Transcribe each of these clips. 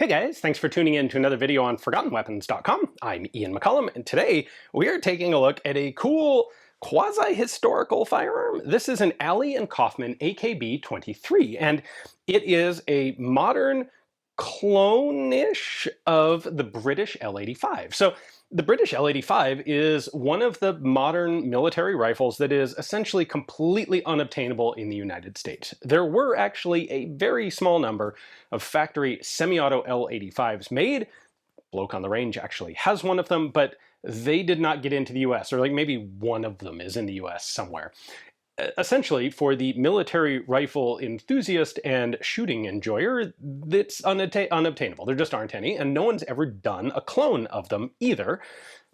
Hey guys, thanks for tuning in to another video on ForgottenWeapons.com. I'm Ian McCullum, and today we are taking a look at a cool quasi-historical firearm. This is an Aly Kaufman AKB-23, and it is a modern clone-ish of the British L85. So the British L85 is one of the modern military rifles that is essentially completely unobtainable in the United States. There were actually a very small number of factory semi-auto L85s made. Bloke on the range actually has one of them, but they did not get into the US, or like maybe one of them is in the US somewhere. Essentially, for the military rifle enthusiast and shooting enjoyer, it's unobtainable. There just aren't any, and no one's ever done a clone of them either.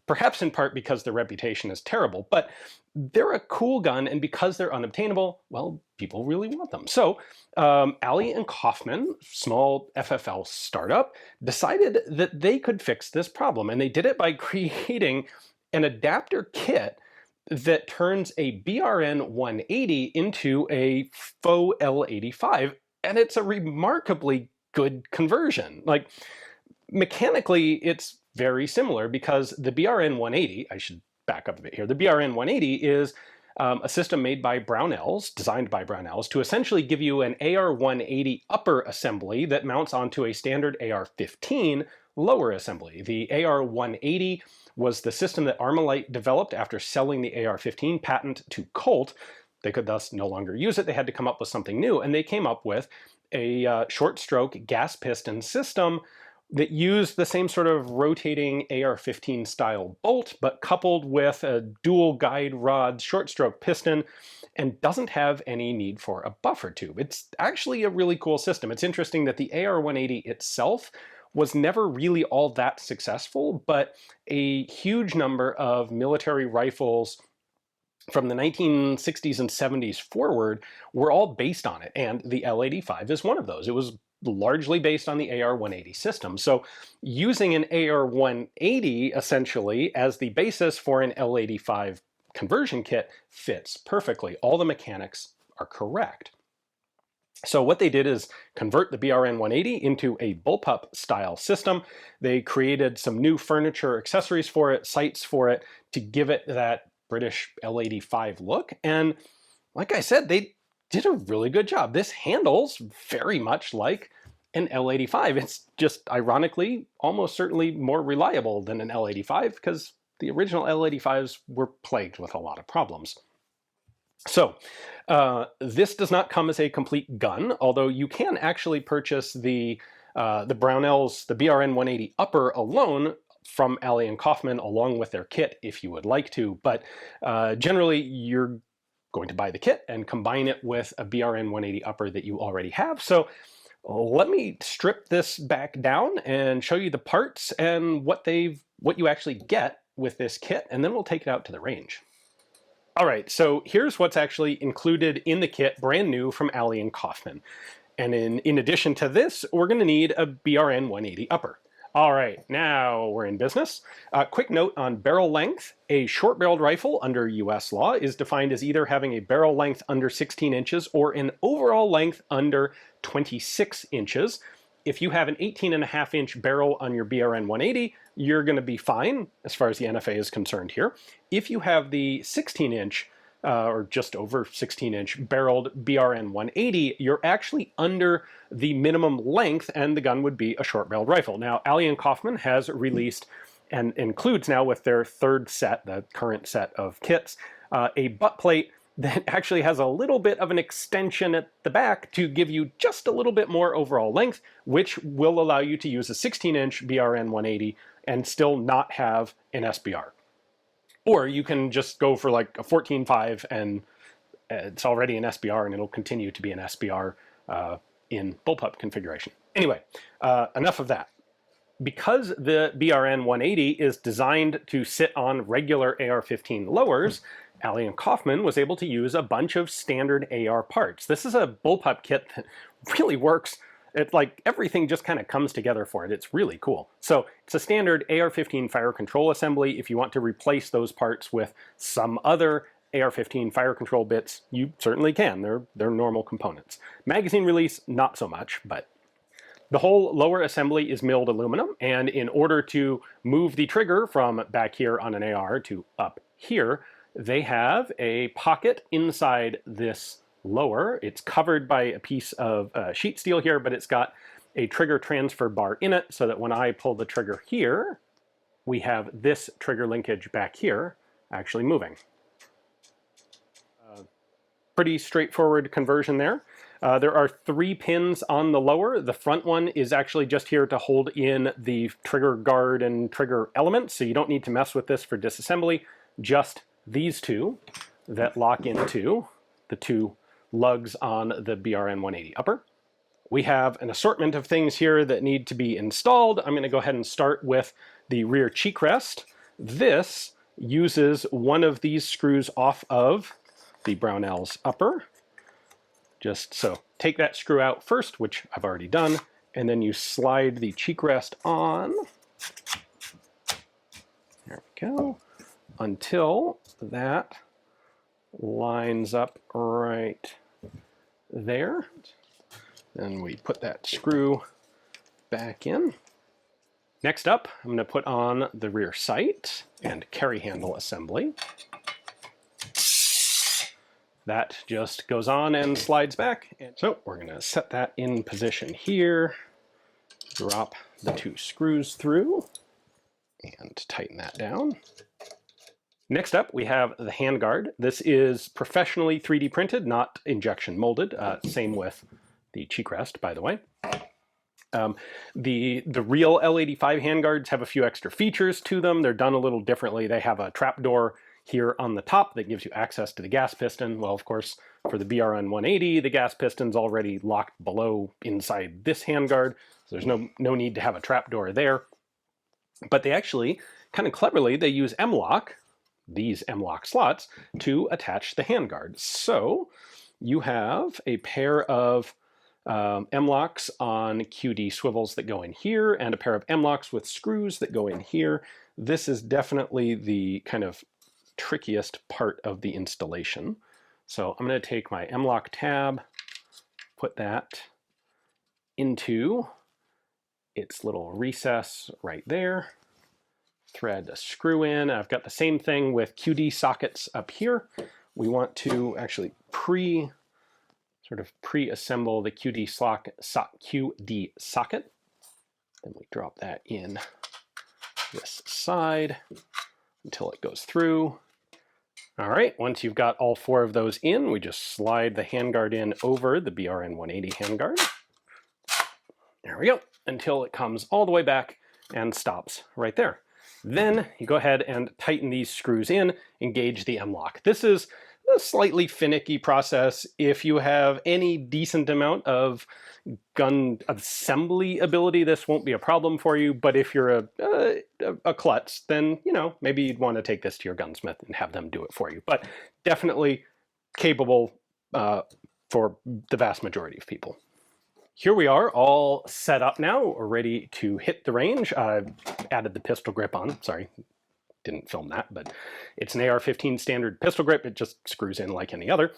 Perhaps in part because their reputation is terrible, but they're a cool gun, and because they're unobtainable, well, people really want them. So Aly and Kaufman, small FFL startup, decided that they could fix this problem, and they did it by creating an adapter kit that turns a BRN-180 into a faux L85, and it's a remarkably good conversion. Like, mechanically, it's very similar because the BRN-180, I should back up a bit here, the BRN-180 is a system made by Brownells, designed by Brownells, to essentially give you an AR-180 upper assembly that mounts onto a standard AR-15 lower assembly. The AR-180 was the system that Armalite developed after selling the AR-15 patent to Colt. They could thus no longer use it. They had to come up with something new, and they came up with a short stroke gas piston system that used the same sort of rotating AR-15 style bolt, but coupled with a dual guide rod short stroke piston, and doesn't have any need for a buffer tube. It's actually a really cool system. It's interesting that the AR-180 itself was never really all that successful, but a huge number of military rifles from the 1960s and 70s forward were all based on it, and the L85 is one of those. It was largely based on the AR-180 system. So using an AR-180 essentially as the basis for an L85 conversion kit fits perfectly. All the mechanics are correct. So what they did is convert the BRN-180 into a bullpup style system. They created some new furniture, accessories for it, sights for it, to give it that British L85 look. And like I said, they did a really good job. This handles very much like an L85. It's just ironically almost certainly more reliable than an L85 because the original L85s were plagued with a lot of problems. So this does not come as a complete gun, although you can actually purchase the Brownells, the BRN-180 upper alone from Aly and Kaufman along with their kit if you would like to, but generally you're going to buy the kit and combine it with a BRN-180 upper that you already have. So let me strip this back down and show you the parts and what you actually get with this kit, and then we'll take it out to the range. All right, so here's what's actually included in the kit, brand new from Aly and Kaufman. And in addition to this, we're going to need a BRN-180 upper. All right, now we're in business. Quick note on barrel length. A short-barreled rifle under US law is defined as either having a barrel length under 16 inches or an overall length under 26 inches. If you have an 18.5-inch barrel on your BRN-180, you're going to be fine as far as the NFA is concerned here. If you have the 16-inch or just over 16-inch barreled BRN-180, you're actually under the minimum length, and the gun would be a short-barreled rifle. Now, Aly and Kaufman has released and includes now with their third set, the current set of kits, a butt plate that actually has a little bit of an extension at the back to give you just a little bit more overall length, which will allow you to use a 16-inch BRN-180 and still not have an SBR. Or you can just go for like a 14.5 and it's already an SBR and it'll continue to be an SBR in bullpup configuration. Anyway, enough of that. Because the BRN-180 is designed to sit on regular AR-15 lowers, Aly and Kaufman was able to use a bunch of standard AR parts. This is a bullpup kit that really works. It's like everything just kind of comes together for it. It's really cool. So it's a standard AR-15 fire control assembly. If you want to replace those parts with some other AR-15 fire control bits, you certainly can. They're normal components. Magazine release, not so much, but The whole lower assembly is milled aluminum, and in order to move the trigger from back here on an AR to up here, they have a pocket inside this lower. It's covered by a piece of sheet steel here, but it's got a trigger transfer bar in it so that when I pull the trigger here, we have this trigger linkage back here actually moving. Pretty straightforward conversion there. There are 3 pins on the lower. The front one is actually just here to hold in the trigger guard and trigger elements, so you don't need to mess with this for disassembly. Just these 2 that lock into the 2 lugs on the BRN-180 upper. We have an assortment of things here that need to be installed. I'm going to go ahead and start with the rear cheek rest. This uses one of these screws off of the Brownells upper. Just so take that screw out first, which I've already done, and then you slide the cheek rest on. There we go. Until that lines up right there. Then we put that screw back in. Next up, I'm going to put on the rear sight and carry handle assembly. That just goes on and slides back. And so we're going to set that in position here, drop the 2 screws through, and tighten that down. Next up, we have the handguard. This is professionally 3D printed, not injection molded. Same with the cheek rest, by the way. The real L85 handguards have a few extra features to them. They're done a little differently. They have a trapdoor here on the top that gives you access to the gas piston. Well, of course, for the BRN-180, the gas piston's already locked below inside this handguard, so there's no need to have a trapdoor there. But they actually, kind of cleverly, they use M-lock, these M-lock slots, to attach the handguard. So you have a pair of M-locks on QD swivels that go in here, and a pair of M-locks with screws that go in here. This is definitely the kind of trickiest part of the installation. So I'm going to take my M-lock tab, put that into its little recess right there, thread a screw in. I've got the same thing with QD sockets up here. We want to actually pre-assemble the QD socket. Then we drop that in this side until it goes through. All right, once you've got all 4 of those in, we just slide the handguard in over the BRN-180 handguard. There we go, until it comes all the way back and stops right there. Then you go ahead and tighten these screws in, engage the M-lock. This is a slightly finicky process. If you have any decent amount of gun assembly ability, this won't be a problem for you. But if you're a klutz, then, you know, maybe you'd want to take this to your gunsmith and have them do it for you. But definitely capable for the vast majority of people. Here we are, all set up now. We're ready to hit the range. I've added the pistol grip on. Sorry, didn't film that, but it's an AR-15 standard pistol grip. It just screws in like any other.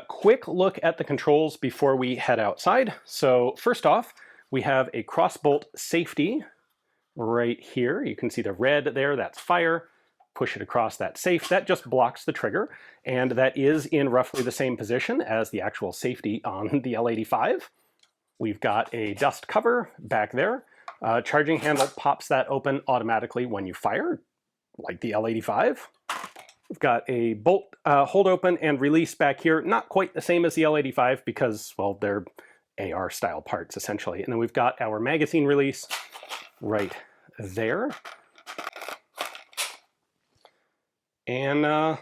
Quick look at the controls before we head outside. So first off, we have a crossbolt safety right here. You can see the red there, that's fire. Push it across that safe. That just blocks the trigger, and that is in roughly the same position as the actual safety on the L85. We've got a dust cover back there. Charging handle pops that open automatically when you fire, like the L85. We've got a bolt hold open and release back here. Not quite the same as the L85 because, well, they're AR style parts essentially. And then we've got our magazine release right there. And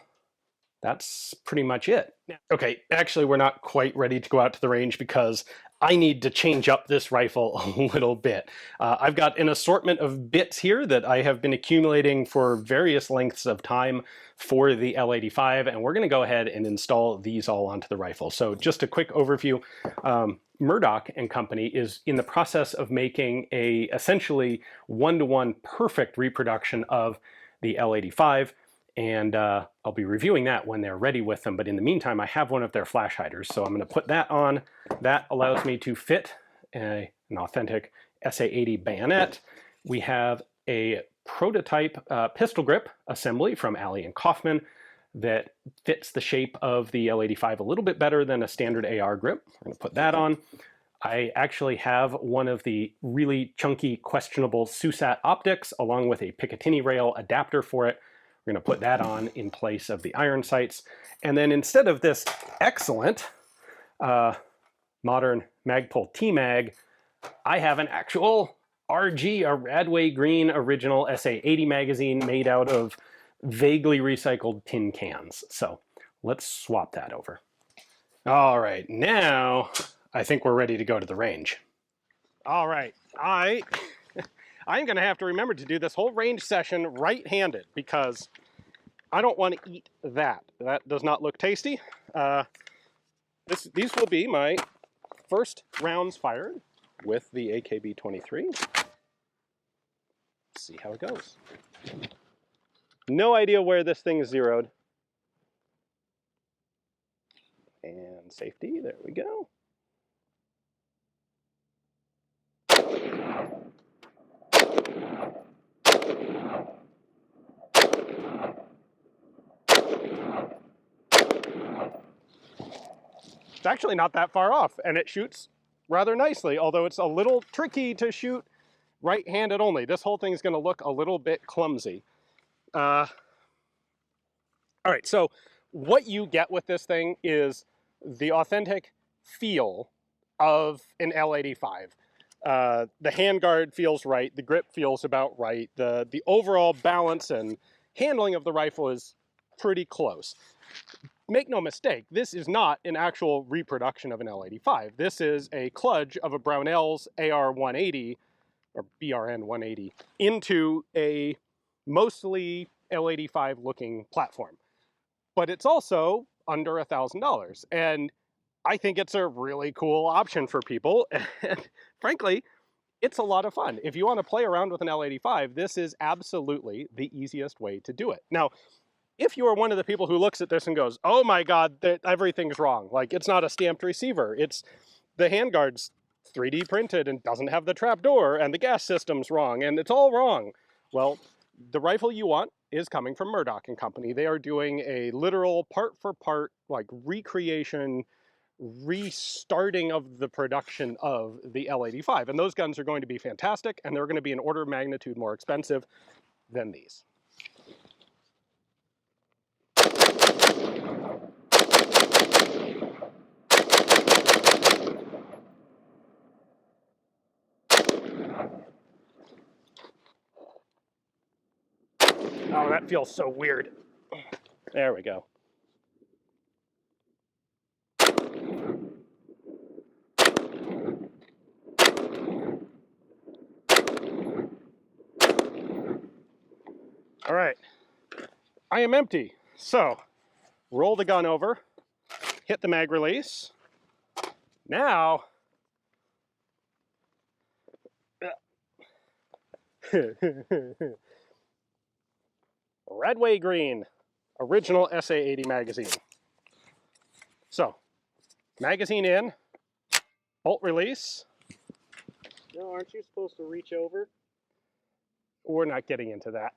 that's pretty much it. Okay, actually we're not quite ready to go out to the range because I need to change up this rifle a little bit. I've got an assortment of bits here that I have been accumulating for various lengths of time for the L85, and we're going to go ahead and install these all onto the rifle. So just a quick overview. Murdoch and Company is in the process of making a essentially one-to-one perfect reproduction of the L85. And I'll be reviewing that when they're ready with them. But in the meantime, I have one of their flash hiders. So I'm going to put that on. That allows me to fit an authentic SA80 bayonet. We have a prototype pistol grip assembly from Aly Kaufman that fits the shape of the L85 a little bit better than a standard AR grip. We're going to put that on. I actually have one of the really chunky, questionable SUSAT optics along with a Picatinny rail adapter for it. We're going to put that on in place of the iron sights. And then instead of this excellent modern Magpul T-Mag, I have an actual RG, a Radway Green original SA80 magazine made out of vaguely recycled tin cans. So let's swap that over. All right, now I think we're ready to go to the range. All right, I'm going to have to remember to do this whole range session right-handed because I don't want to eat that. That does not look tasty. These will be my first rounds fired with the AKB-23. Let's see how it goes. No idea where this thing is zeroed. And safety, there we go. It's actually not that far off, and it shoots rather nicely, although it's a little tricky to shoot right-handed only. This whole thing is going to look a little bit clumsy. All right, so what you get with this thing is the authentic feel of an L85. The handguard feels right, the grip feels about right, the overall balance and handling of the rifle is pretty close. Make no mistake, this is not an actual reproduction of an L85. This is a kludge of a Brownells AR-180, or BRN-180, into a mostly L85 looking platform. But it's also under $1,000. And I think it's a really cool option for people. And frankly, it's a lot of fun. If you want to play around with an L85, this is absolutely the easiest way to do it. Now, if you are one of the people who looks at this and goes, oh my God, everything's wrong. Like, it's not a stamped receiver. It's the handguard's 3D printed and doesn't have the trap door, and the gas system's wrong, and it's all wrong. Well, the rifle you want is coming from Murdoch and Company. They are doing a literal part for part, like, recreation, restarting of the production of the L85. And those guns are going to be fantastic, and they're going to be an order of magnitude more expensive than these. Oh, that feels so weird. There we go. All right, I am empty. So, roll the gun over, hit the mag release. Now, Radway Green, original SA80 magazine. So, magazine in, bolt release. No, aren't you supposed to reach over? We're not getting into that.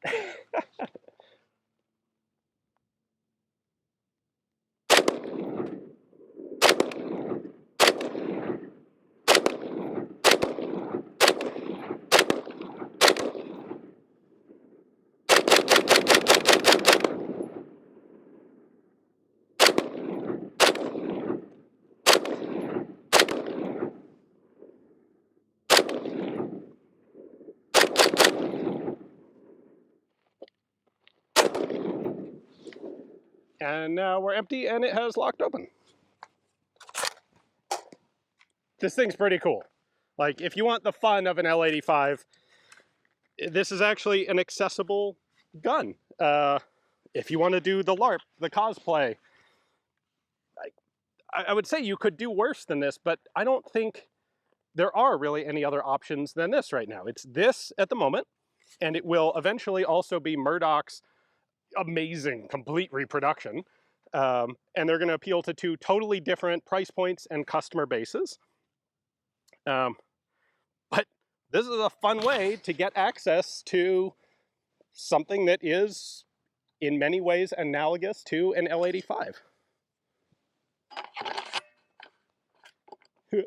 And now we're empty and it has locked open. This thing's pretty cool. Like, if you want the fun of an L85, this is actually an accessible gun. If you want to do the LARP, the cosplay, I would say you could do worse than this, but I don't think there are really any other options than this right now. It's this at the moment, and it will eventually also be Murdoch's amazing complete reproduction. And they're going to appeal to two totally different price points and customer bases. But this is a fun way to get access to something that is in many ways analogous to an L85. This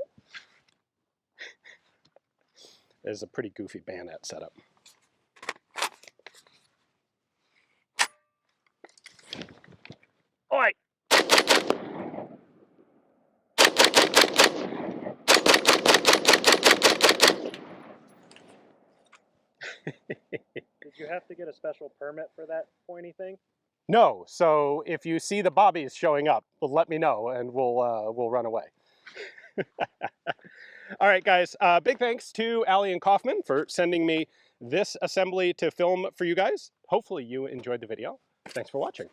is a pretty goofy bayonet setup. Oi! Did you have to get a special permit for that pointy thing? No, so if you see the bobbies showing up, well, let me know and we'll run away. All right, guys, big thanks to Aly and Kaufman for sending me this assembly to film for you guys. Hopefully you enjoyed the video. Thanks for watching.